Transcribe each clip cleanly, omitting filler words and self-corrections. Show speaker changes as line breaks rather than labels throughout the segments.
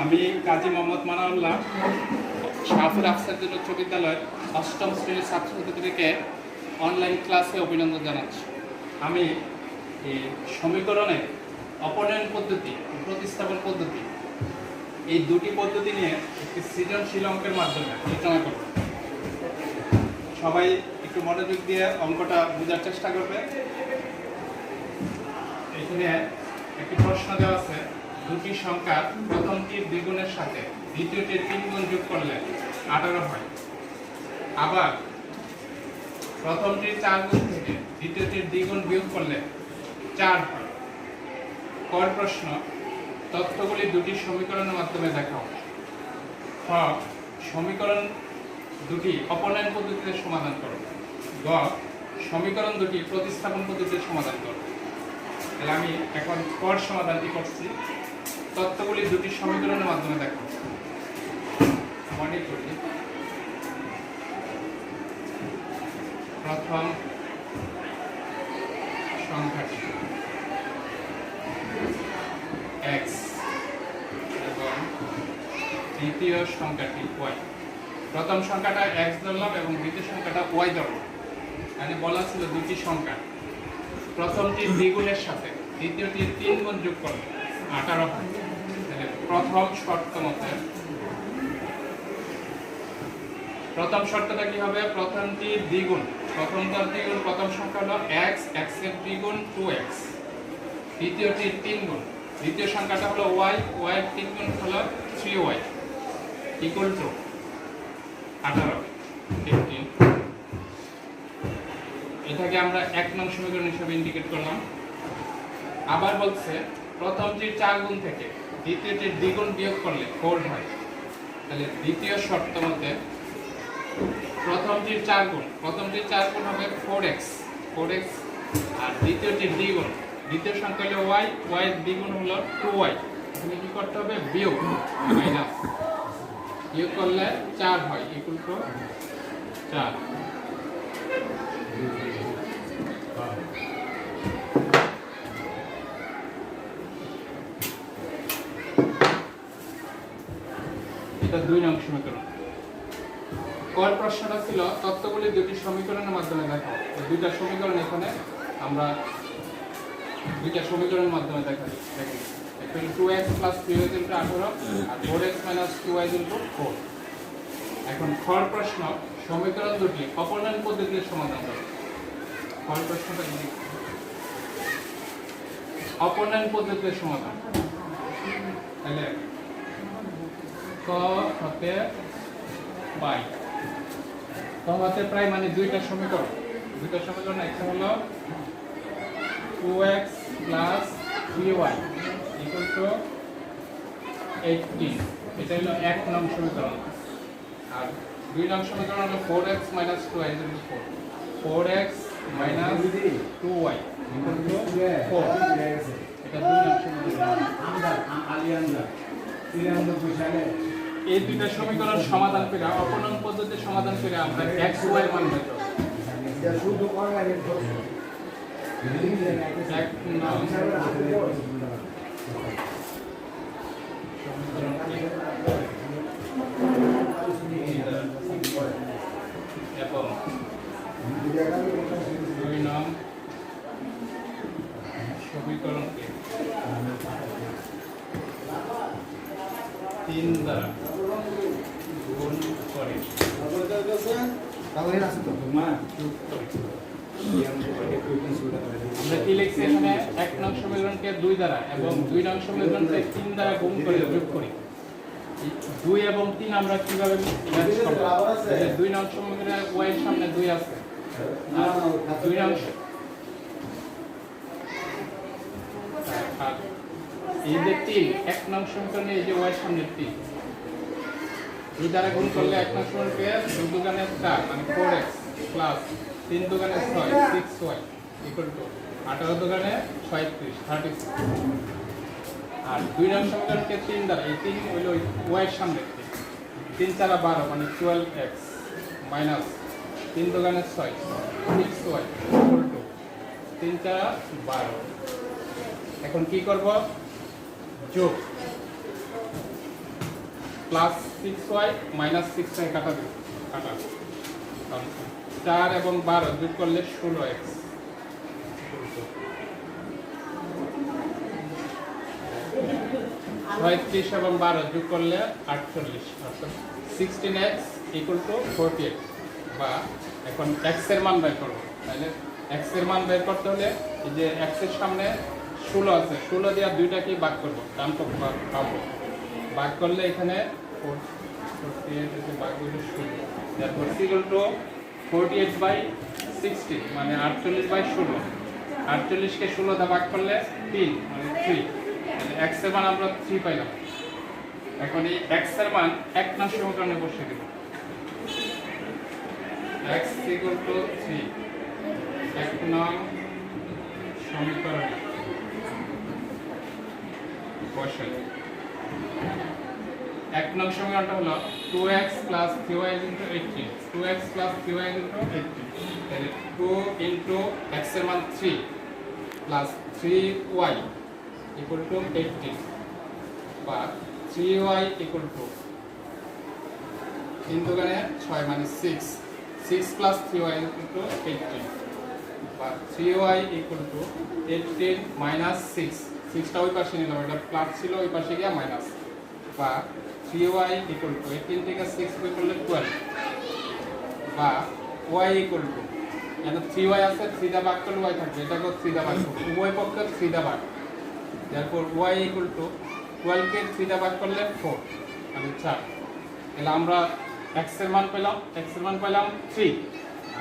আমি কাজী মোহাম্মদ মানাউল্লাহ শাহপুর আফসারুদ্দিন উচ্চ বিদ্যালয়ের অষ্টম শ্রেণীর ছাত্রছাত্রীদেরকে অনলাইন ক্লাসে অভিনন্দন জানাচ্ছি। আমি এই সমীকরণের অপনয়ন পদ্ধতি, প্রতিস্থাপন পদ্ধতি, এই দুটি পদ্ধতি নিয়ে একটি সৃজনশীল অঙ্কের মাধ্যমে আলোচনা করব। সবাই একটু মনোযোগ দিয়ে অঙ্কটা বোঝার চেষ্টা করবে। এখানে একটি প্রশ্ন দেওয়া আছে, দুটি সংখ্যার প্রথমটির দ্বিগুণের সাথে দ্বিতীয়টির 3 গুণ যোগ করলে 18 হয়। আবার প্রথমটির 4 গুণ থেকে দ্বিতীয়টির দ্বিগুণ বিয়োগ করলে 4 হয়। পর প্রশ্ন, তথ্যগুলি দুটি সমীকরণের মাধ্যমে দেখাও। খ, সমীকরণ দুটি অপনয়ন পদ্ধতিতে সমাধান করো। গ, সমীকরণ দুটি প্রতিস্থাপন পদ্ধতিতে সমাধান করো। তাহলে আমি এখন পর সমাধানটি করছি। তথ্যগুলি দুটি সমীকরণের মাধ্যমে দেখো। মনে করি প্রথম সংখ্যাটি x এবং দ্বিতীয় সংখ্যাটি y। প্রথম সংখ্যাটা x ধরলাম এবং দ্বিতীয় সংখ্যাটা y ধরলাম। মানে বলা ছিল দুটি সংখ্যা প্রথমটির দ্বিগুণের সাথে দ্বিতীয়টির 3 গুণ যোগ করলে 18 হয়। তাহলে প্রথম শর্তটা কি হবে? প্রথমটির দ্বিগুণ, প্রথমটার দ্বিগুণ, প্রথম সংখ্যা হলো x, x এর দ্বিগুণ 2x, দ্বিতীয়টির 3 গুণ, দ্বিতীয় সংখ্যাটা হলো y, y এর 3 গুণ হলো 3y ইকুয়াল টু 18, 15। এটাকে আমরা 1 নং সমীকরণ হিসেবে ইন্ডিকেট করলাম। আবার বলছে প্রথমটির 4 গুণ থেকে দ্বিতীয়টির দ্বিগুণ বিয়োগ করলে 4 হয়। তাহলে দ্বিতীয় শর্ত মতে প্রথমটির 4 গুণ হবে 4x, আর দ্বিতীয়টির দ্বিগুণ, দ্বিতীয় সংখ্যা হলো y, y এর দ্বিগুণ হলো 2y। এখানে কি করতে হবে? বিয়োগ, মাইনাস, বিয়োগ করলে 4 হয় ইকুয়াল টু 4। এটা 2 নং সমীকরণ। কর প্রশ্নটা ছিল তথ্যগুলি দুটি সমীকরণের মাধ্যমে দেখাও। দুইটা সমীকরণ এখানে আমরা দুইটা সমীকরণের মাধ্যমে দেখাই। দেখেন, এখন 2x + 3y = 18 আর 4x - 2y = 4। এখন খর প্রশ্ন, সমীকরণ দুটি অপনয়ন পদ্ধতিতে সমাধান করো। খর প্রশ্নটা কি? অপনয়ন পদ্ধতিতে সমাধান। তাহলে ক হতে পাই, ক হতে প্রায় মানে দুইটা সমীকরণ একটা হলো 2x + 3y = 18, এটা হলো 1 নং সমীকরণ। আর 2 নং সমীকরণ হলো 4x - 2y = 4, 4x - 2y = 4। এটা 2 নং সমীকরণ। এই দুইটা সমীকরণ সমাধান করে অপনয়ন পদ্ধতিতে সমাধান করে আমরা x y এর মান বের করব। এবং 2 নং সমীকরণকে 3 দ্বারা গুণ করে আমরা কি লিখছি এখানে? 1 নং সমীকরণকে 2 দ্বারা এবং 2 নং সমীকরণকে 3 দ্বারা গুণ করে যোগ করি। 2 এবং 3 আমরা কিভাবে ম্যাচ করব? 2 নং সমীকরণে y এর সামনে 2 আছে, আর 2 নং এই যে 3, 1 নং সমীকরণে এই যে y এর সামনে 3, 2 দ্বারা গুণ করলে 1 নং সমীকরণকে 2 দুগুণে 4 মানে 4x প্লাস 3 দুগুণে 6 6y ইকুয়াল টু 18 দুগুণে 36 36। আর 2 নং সমীকরণকে 3 দ্বারা, এই 3 হলো y এর সামনে 3 4 12 মানে 12x মাইনাস 3 দুগুণে 6 6y ইকুয়াল টু 3 4 12। এখন কি করব? যোগ প্লাস 6y মাইনাস 6y কাটা দেবে কাটা 4 এবং 12 যোগ করলে 16x 36 এবং 12 যোগ করলে 48 অর্থাৎ 16x ইকুয়াল টু 48 বা এখন x এর মান বের করব তাহলে x এর মান বের করতে হলে এই যে x এর সামনে 16 আছে 16 দিয়ে দুইটাকে ভাগ করব ডান পক্ষ পাবো ভাগ করলে এখানে 48 এর ভাগ হলো 16 তারপর ইকুয়াল টু 48 বাই 16 মানে 48 বাই 16 48 কে 16 দিয়ে ভাগ করলে 3 মানে 3 তাহলে x এর মান আমরা 3 পাইলাম এখন এই x এর মান এক নং সমীকরণে বসিয়ে দেব x equal to 3 এক নং সমীকরণে বসাই এক নং সমীকরণটা হলো 2x 3y 18 2x 3y 18 তাহলে 2 x এর মান 3 3y equal to 18 বা 3y equal to 3 দুগুণে 6 মানে 6 6 plus 3y equal to 18 বা 3y equal to 18 minus 6 6টা ওই পাশে নিলাম এটা প্লাস ছিল ওই পাশে গিয়া মাইনাস বা 3y equal to 18 থেকে 6 বিয়োগ করলে 12 বা y equal to এখানে 3y আছে 3 দা ভাগ করলে y থাকবে এটাকে 3 দা ভাগ করব উভয় পক্ষে 3 দা ভাগ তারপর y equal to 12 কে 3 দা ভাগ করলে 4 মানে 4 তাহলে আমরা x এর মান পেলাম 3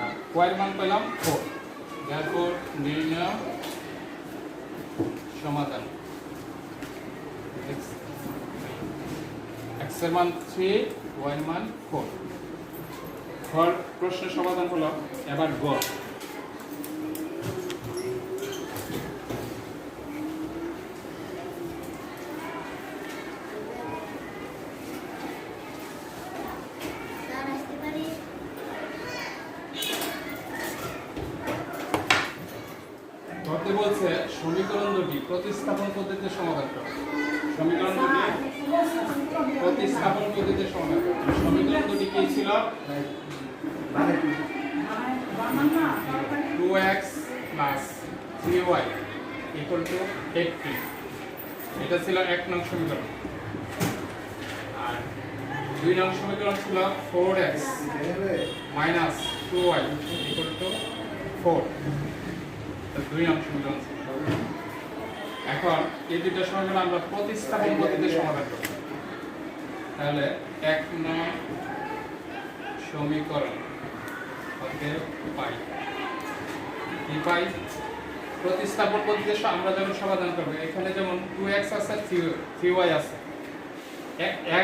আর y এর মান পেলাম 4 তারপর নির্ণয় সমাধান x এর মান 3 y এর মান 4 ঘর প্রশ্নের সমাধান হলো এবার গ করতে বলছে সমীকরণ দুটি প্রতিস্থাপন পদ্ধতিতে সমাধান করো সমীকরণ দুটি প্রতিস্থাপন পদ্ধতিতে সমাধান করো সমীকরণ দুটি কি ছিল 2x 3y 80 এটা ছিল এক নং সমীকরণ আর দুই নং সমীকরণ ছিল 4x 2y 4 দুই নং সমীকরণ এখন এই দুইটা সমীকরণ আমরা প্রতিস্থাপন পদ্ধতিতে সমাধান করব তাহলে এক নং সমীকরণ হতে পাই কি পাই প্রতিস্থাপন পদ্ধতিতে আমরা যখন সমাধান করব এখানে যেমন 2x আছে 3y আছে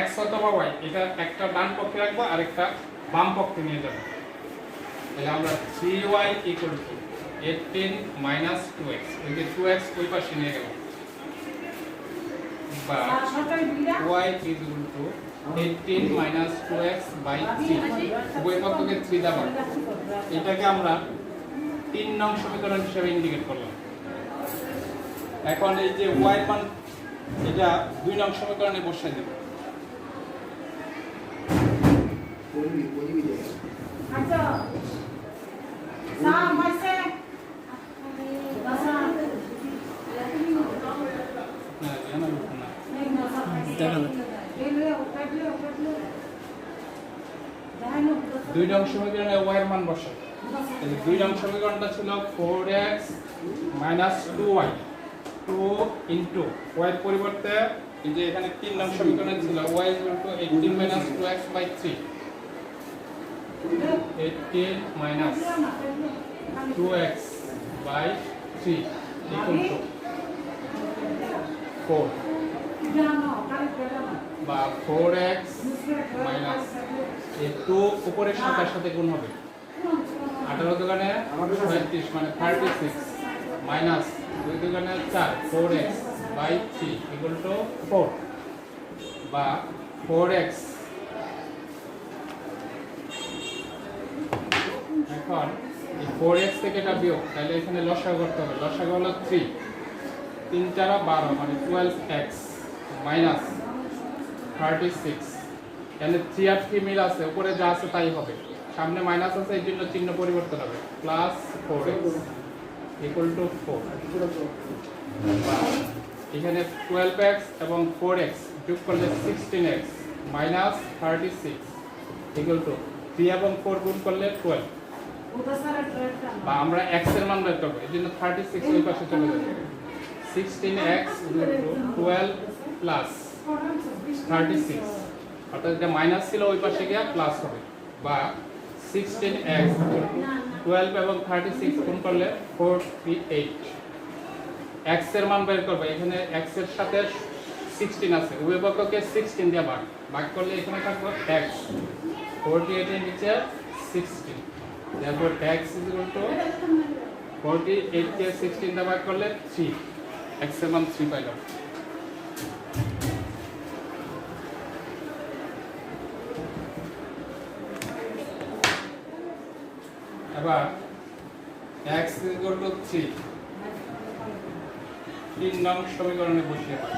x অথবা y এটা একটা ডান পক্ষে রাখবো আর একটা বাম পক্ষে নিয়ে যাব তাহলে আমরা 3y 18 minus 2x এই যে 2x ওই পাশে নিয়ে গেল বা y is equal to 18 minus 2x by 3 উভয় পক্ষকে 3 দ্বারা ভাগ এটাকে আমরা 3 নং সমীকরণ হিসেবে ইন্ডিকেট করলাম এখন এই যে y মান এটা 2 নং সমীকরণে বসাই দেব
আচ্ছা সা মাইসে
দুই নং সমীকরণে y এর মান বসাই তাহলে দুই নং সমীকরণটা ছিল 4x 2y 2 into y এর পরিবর্তে এই যে এখানে 3 নং সমীকরণে ছিল y 18 2x by 3 18 2x by 3 equal to 4 বা 4x minus এই 2 উপরের সাথে গুণ হবে 18 দোকানে 35 মানে 36 মাইনাস 2 দোকানে 4 4x by 3 equal to 4 বা 4x এখন এই 4x থেকে এটা বিয়োগ তাহলে এখানে লসাগু করতে হবে লসাগু হলো 3 3 4 12 মানে 12x minus 36 এখানে 3 আর 3 মিল আছে, উপরে যা আছে তাই হবে, সামনে মাইনাস আছে এই জন্য চিহ্ন পরিবর্তন হবে, প্লাস 4x ইকুয়াল টু 4। এখানে 12x এবং 4x যোগ করলে 16x মাইনাস 36 ইকুয়াল টু 3 এবং 4 গুণ করলে 12,
उधर सारा ट्रेड का
বা আমরা x এর মান বের করব, এই জন্য 36 ওই পাশে চলে যাবে, 16x ইকুয়াল টু 12 প্লাস 36, অর্থাৎ এটা মাইনাস ছিল ওই পাশে গিয়ে প্লাস হবে, বা 16x 12 এবং 36 গুণ করলে 48। x এর মান বের করবে, এখানে x এর সাথে 16 আছে, উভয় পক্ষকে 16 দিয়ে ভাগ করলে এখানে থাকবে x, 48 এর নিচে 16, therefore x is equal to 48 কে 16 দিয়ে ভাগ করলে 3, x এর মান 3 পাইলাম। এবার x is equal to 3 3 নং সমীকরণে বসিয়ে পাই।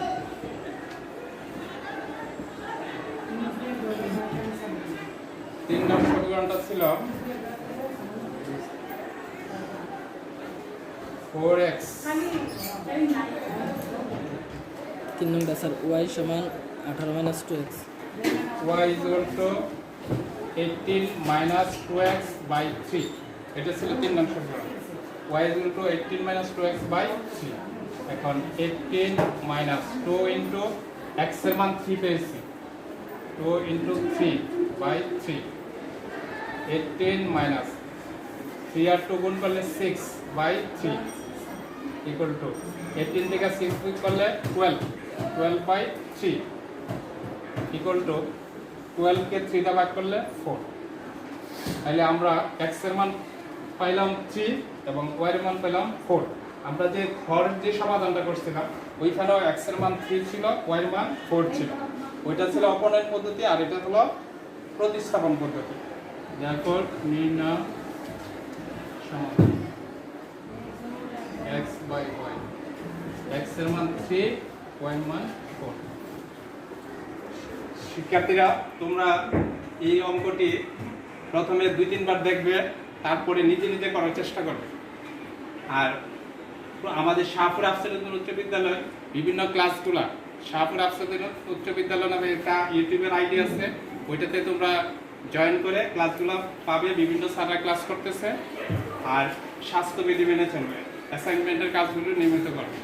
3 নং সমীকরণটা ছিল 4x
3 নম্বর স্যার y সমান 18 minus 2x।
y is equal to 18 minus 2x by 3, এটা ছিল 3 নং সমীকরণ। y is equal to 18 minus 2x by 3, এখন 18 minus 2 into x এর মান 3 পেয়েছি, 2 into 3 by 3, 18 minus 3 আর 2 গুণ করলে 6 by 3 equal to 18 থেকে 6 বিয়োগ করলে 12 by 3 equal to 12 কে 3 দিয়ে ভাগ করলে 4। তাহলে আমরা x এর মান পাইলাম 3 এবং y এর মান পেলাম 4। আমরা যে ঘরের যে সমাধানটা করছিলাম ওইখানেও x এর মান 3 ছিল, y এর মান 4 ছিল, ওইটা ছিল অপনয়ন পদ্ধতি আর এটা হলো প্রতিস্থাপন পদ্ধতি। therefore নির্ণয় সমাধান x by y, x এর মান 3, y এর মান 4। শিক্ষার্থীরা তোমরা এই অঙ্কটি প্রথমে 2-3 বার দেখবে, তারপরে নিজে নিজে করার চেষ্টা করবে। আর আমাদের শাহপুর আফসারুদ্দিন উচ্চ বিদ্যালয় বিভিন্ন ক্লাসগুলা, শাহপুর আফসারুদ্দিন উচ্চ বিদ্যালয় নামে একটা ইউটিউবের আইডি আছে, ওইটাতে তোমরা জয়েন করে ক্লাসগুলো পাবে, বিভিন্ন স্যাররা ক্লাস করতেছে, আর স্বাস্থ্যবিধি মেনে চলবে, অ্যাসাইনমেন্টের কাজগুলো নিয়মিত করবে।